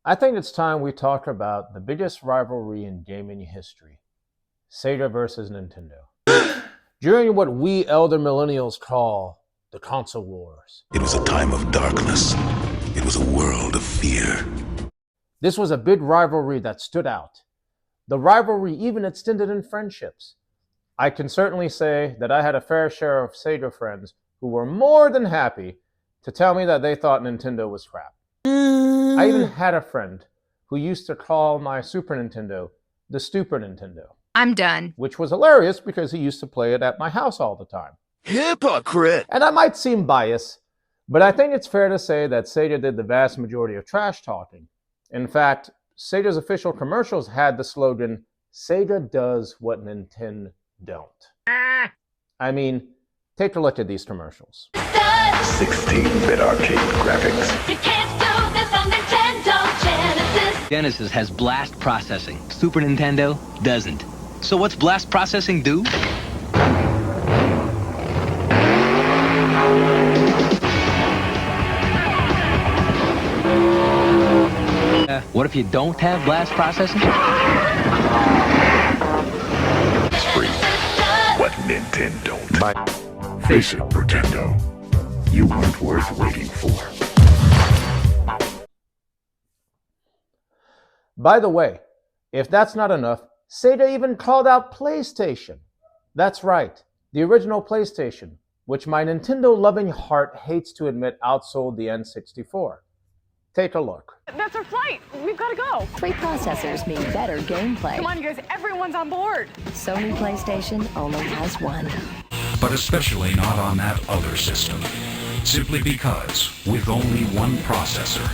I think it's time we talk about the biggest rivalry in gaming history, Sega versus Nintendo. During what we elder millennials call the console wars. It was a time of darkness. It was a world of fear. This was a big rivalry that stood out. The rivalry even extended in friendships. I can certainly say that I had a fair share of Sega friends who were more than happy to tell me that they thought Nintendo was crap. I even had a friend who used to call my Super Nintendo the Stupid Nintendo. I'm done. Which was hilarious because he used to play it at my house all the time. Hypocrite! And I might seem biased, but I think it's fair to say that Sega did the vast majority of trash talking. In fact, Sega's official commercials had the slogan, "Sega does what Nintendo don't." I mean, take a look at these commercials. 16-bit arcade graphics. You can't do this on Nintendo Genesis. Genesis has blast processing. Super Nintendo doesn't. So what's blast processing do? What if you don't have blast processing? Free. What Nintendo don't. Face it, Pretendo. You weren't worth waiting for. By the way, if that's not enough, Sega even called out PlayStation. That's right, the original PlayStation, which my Nintendo-loving heart hates to admit outsold the N64. Take a look. That's our flight. We've got to go. 3 processors mean better gameplay. Come on, you guys. Everyone's on board. Sony PlayStation only has one. But especially not on that other system. Simply because, with only one processor,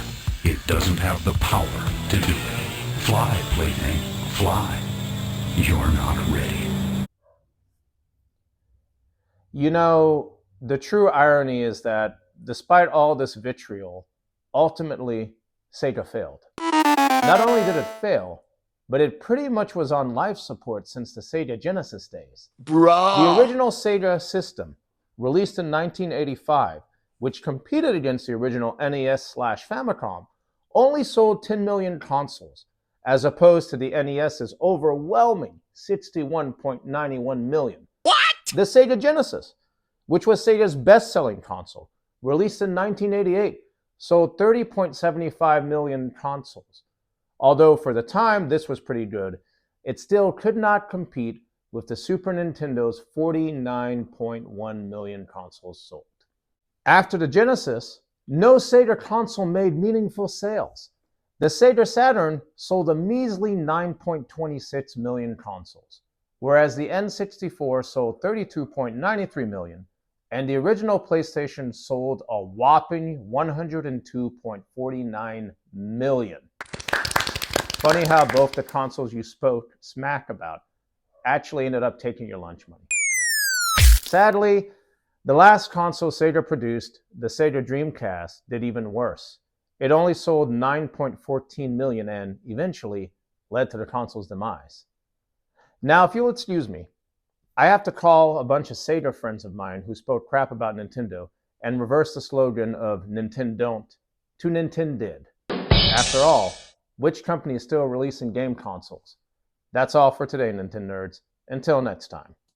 it doesn't have the power to do it. Fly, Plaything, fly. You're not ready. You know, the true irony is that, despite all this vitriol, ultimately, Sega failed. Not only did it fail, but it pretty much was on life support since the Sega Genesis days. Bruh! The original Sega system, released in 1985, which competed against the original NES/Famicom, only sold 10 million consoles, as opposed to the NES's overwhelming 61.91 million. What? The Sega Genesis, which was Sega's best-selling console, released in 1988, sold 30.75 million consoles. Although for the time this was pretty good, it still could not compete with the Super Nintendo's 49.1 million consoles sold. After the Genesis, no Sega console made meaningful sales. The Sega Saturn sold a measly 9.26 million consoles, whereas the N64 sold 32.93 million, and the original PlayStation sold a whopping 102.49 million. Funny how both the consoles you spoke smack about actually ended up taking your lunch money. Sadly, the last console Sega produced, the Sega Dreamcast, did even worse. It only sold 9.14 million and, eventually, led to the console's demise. Now, if you'll excuse me, I have to call a bunch of Sega friends of mine who spoke crap about Nintendo and reverse the slogan of Nintendo don't to Ninten-Dad. After all, which company is still releasing game consoles? That's all for today, Nintendo nerds. Until next time.